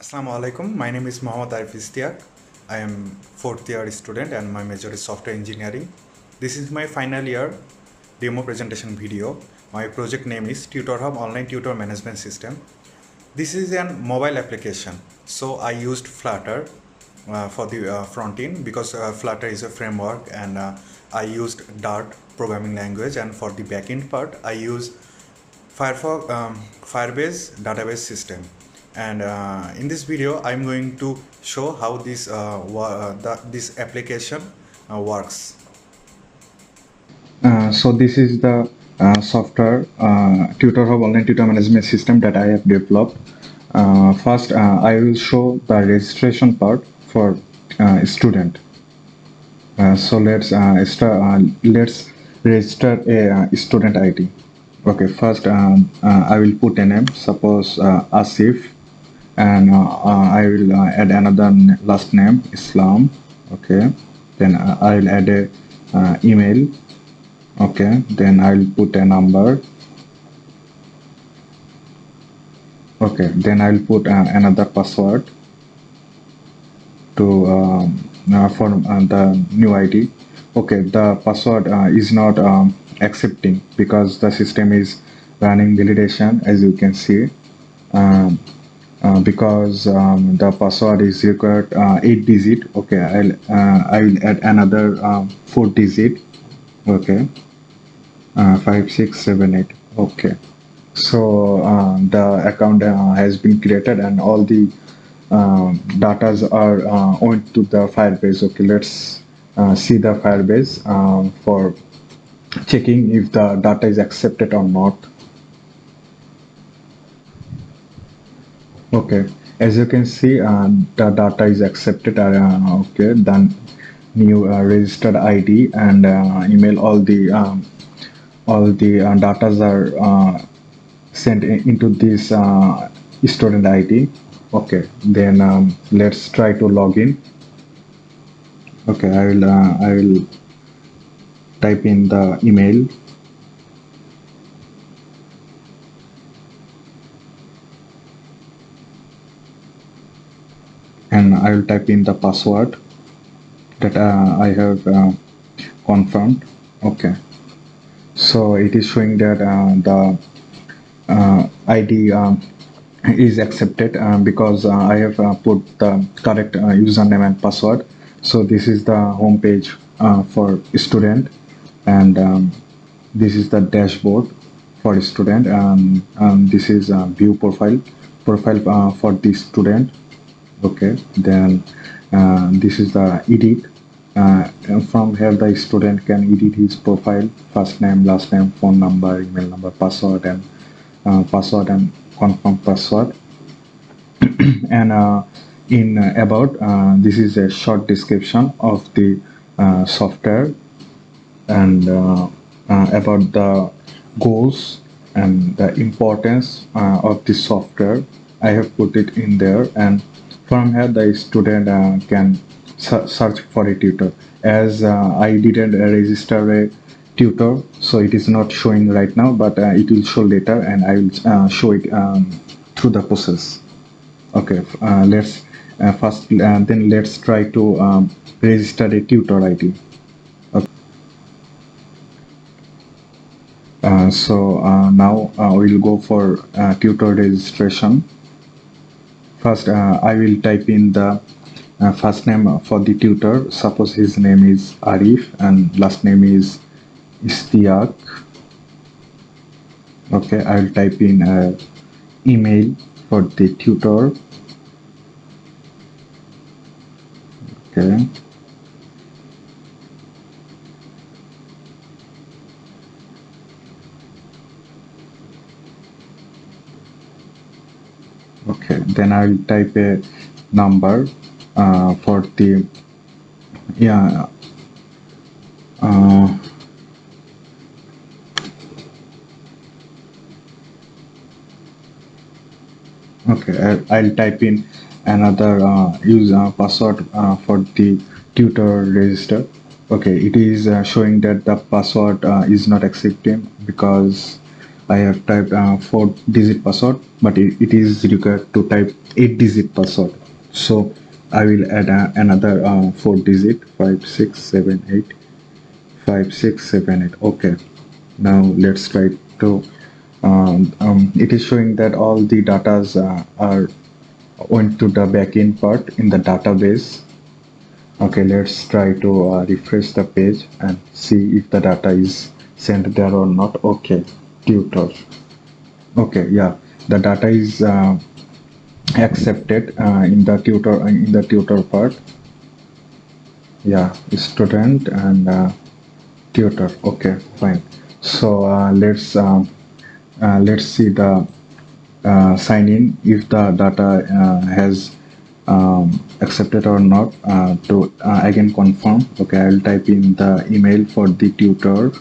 Assalamu alaikum. My name is Arif Istiaq. I am fourth year student and my major is software engineering. This is my final year demo presentation video. My project name is Tutor Hub Online Tutor Management System. This is a mobile application. So I used Flutter for the front end because Flutter is a framework, and I used Dart programming language, and for the backend part I use Firebase database system. And in this video I'm going to show how this application works. So this is the software tutor hub online tutor management system that I have developed. First, I will show the registration part for student. So let's register a student ID. Okay, first I will put a name, suppose Asif, and I will add another last name, Islam. Okay, then I will add a email. Okay, then I'll put a number. Okay, then I'll put another password to for the new ID. Okay, the password is not accepting because the system is running validation, as you can see. Um, because the password is required 8 digit. Okay, I'll add another 4 digit. Okay, 5678. Okay, so the account has been created and all the datas are went to the Firebase. Okay, let's see the Firebase for checking if the data is accepted or not. Okay, as you can see, the data is accepted. Okay, then new registered ID and email, all the datas are sent into this student ID. Okay, then let's try to log in. Okay, I will type in the email. And I will type in the password that I have confirmed. Okay, so it is showing that the ID is accepted because I have put the correct username and password. So this is the home page for student, and this is the dashboard for student, and this is view profile for the student. Okay, then this is the edit. And from here the student can edit his profile, first name, last name, phone number, email number, password, and confirm password. And in about this is a short description of the software, and about the goals and the importance of the software. I have put it in there, and from here the student can search for a tutor. As I didn't register a tutor, so it is not showing right now, but it will show later, and I will show it through the process. Okay, let's first then let's try to register a tutor ID. Okay. So now we'll go for tutor registration. First, I will type in the first name for the tutor. Suppose his name is Arif and last name is Istiaq. Okay, I will type in email for the tutor. Okay. Okay, then I will type a number for the uh, okay, I'll type in another password for the tutor register. Okay, it is showing that the password is not accepting because I have typed 4-digit password, but it is required to type 8-digit password. So I will add another 4-digit 5678 5678. Okay, now let's try to it is showing that all the datas are went to the backend part in the database. Okay, let's try to refresh the page and see if the data is sent there or not. Okay, tutor. Okay, yeah, the data is accepted in the tutor part. Yeah, student and tutor. Okay, fine. So let's see the sign in if the data has accepted or not. To again confirm. Okay, I'll type in the email for the tutor.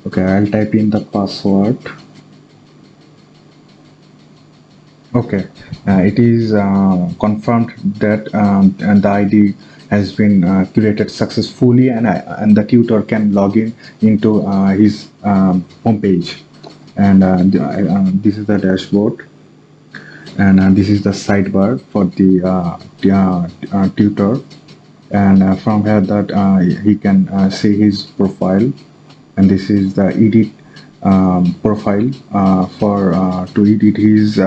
Okay, I'll type in the password. Okay, it is confirmed that and the ID has been created successfully, and the tutor can log in into his home page. And this is the dashboard, and this is the sidebar for the tutor. And from here that he can see his profile, and this is the edit profile for to edit his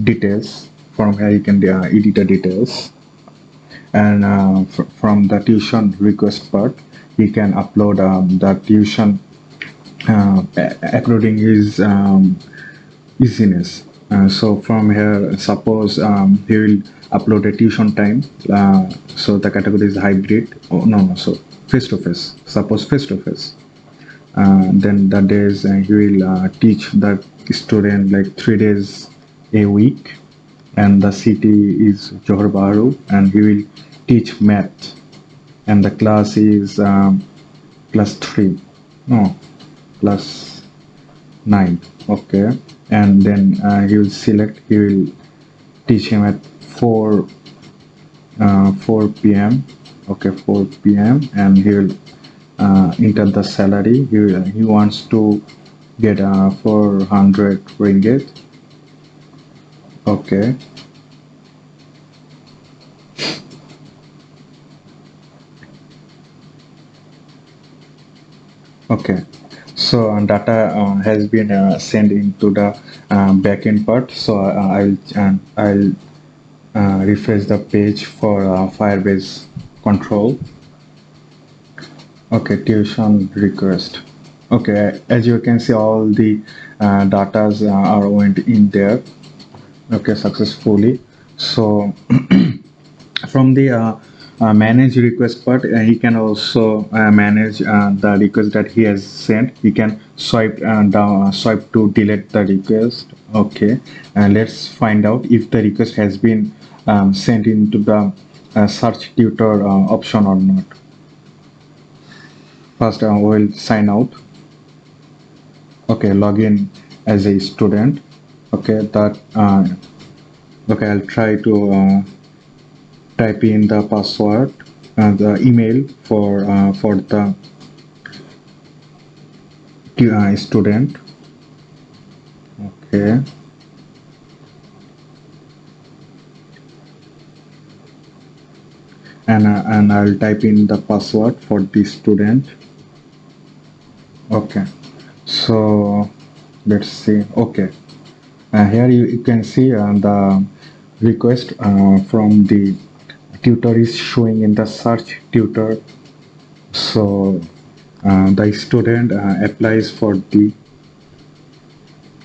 details. From here you can edit the details, and from the tuition request part he can upload the tuition according his easiness. So from here, suppose he will upload a tuition time. So the category is hybrid. Oh, no, so face to face. Suppose face to face. Then the days he will teach the student like 3 days a week, and the city is Johor Bahru, and he will teach math, and the class is +3. No, +9. Okay, and then he will select. He will teach him at 4 p.m. Okay, 4 p.m. and he will enter the salary. He wants to get 400 ringgit. Okay. Okay. So data has been sent into the backend part. So I'll refresh the page for Firebase control. Okay, tuition request. Okay, as you can see, all the datas are went in there. Okay, successfully. So from the manage request part, he can also manage the request that he has sent. He can swipe down, swipe to delete the request. Okay, and let's find out if the request has been sent into the search tutor option or not. First, we'll sign out. Okay, login as a student. Okay, that okay, I'll try to type in the password, the email for the student. Okay. And I'll type in the password for the student. Okay, so let's see. Okay, here you can see the request from the tutor is showing in the search tutor. So the student applies for the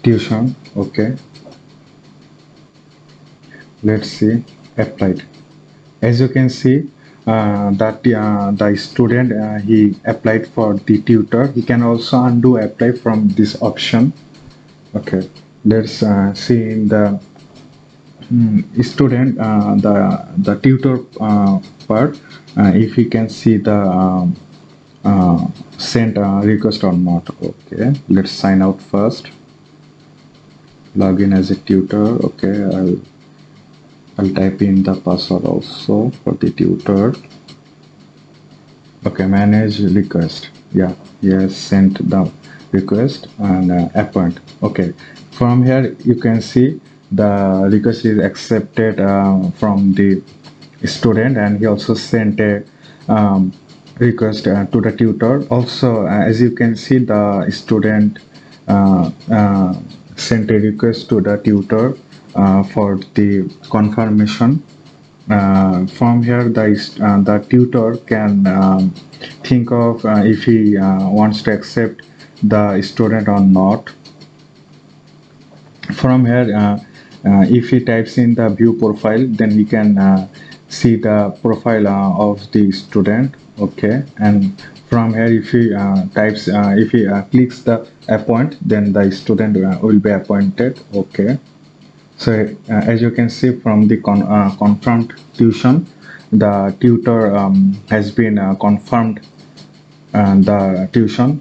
tuition. Okay, let's see, applied. As you can see that the student he applied for the tutor. He can also undo apply from this option. Okay, let's see in the student the tutor part, if you can see the sent a request or not. Okay, let's sign out first. Login as a tutor. Okay, I'll type in the password also for the tutor. Okay, manage request. Yeah, yes, sent the request and appoint. Okay, from here you can see the request is accepted from the student, and he also sent a request to the tutor. Also, as you can see, the student sent a request to the tutor for the confirmation. From here, the tutor can think of if he wants to accept the student or not. From here, if he types in the view profile, then he can see the profile of the student. Okay, and from here, if he if he clicks the appoint, then the student will be appointed. Okay. So as you can see from the confirmed tuition, the tutor has been confirmed the tuition,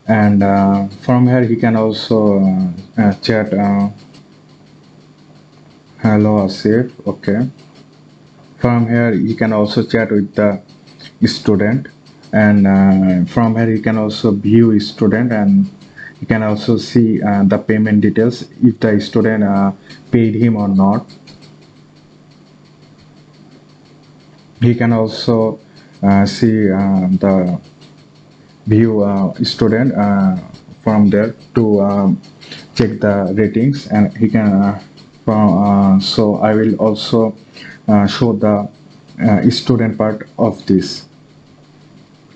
and from here he can also chat hello Asif. Okay, from here he can also chat with the student, and from here he can also view student, and you can also see the payment details if the student paid him or not. He can also see the view student from there to check the ratings, and he can so I will also show the student part of this.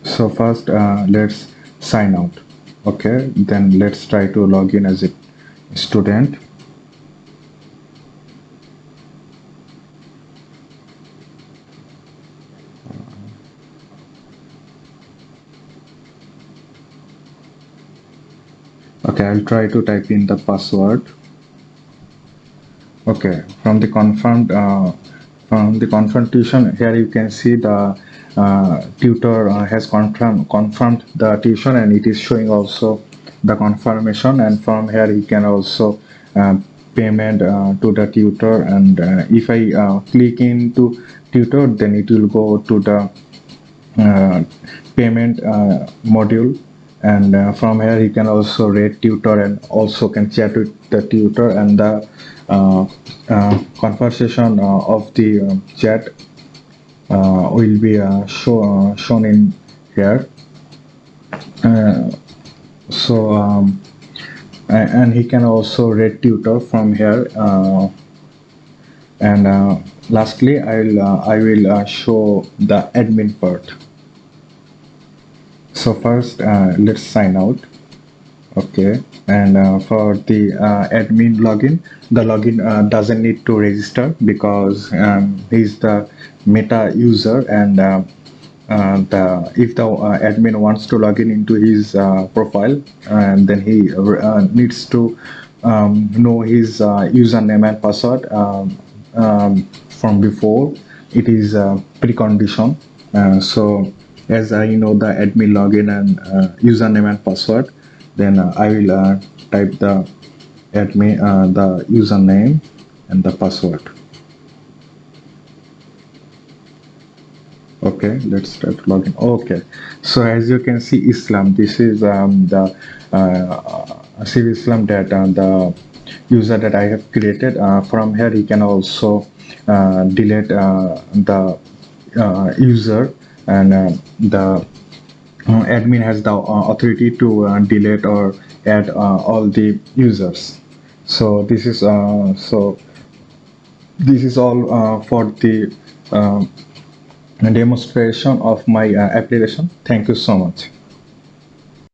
So first let's sign out. Okay, then let's try to log in as a student. Okay, I'll try to type in the password. Okay, from the tuition, here you can see the tutor has confirmed the tuition, and it is showing also the confirmation, and from here he can also payment to the tutor, and if I click into tutor, then it will go to the payment module, and from here he can also rate tutor and also can chat with the tutor, and the conversation of the chat will be shown in here. So and he can also rate tutor from here, and lastly I will show the admin part. So first let's sign out. Okay, and for the admin login, the login doesn't need to register because he's the meta user, and if the admin wants to log in into his profile, and then he needs to know his username and password from before. It is a precondition. So as I know the admin login and username and password, then I will type the admin the username and the password. Okay, let's try to log in. Okay, so as you can see, Islam, this is the Asif Islam that the user that I have created. From here he can also delete the user, and the admin has the authority to delete or add all the users. So this is all for the demonstration of my application. Thank you so much.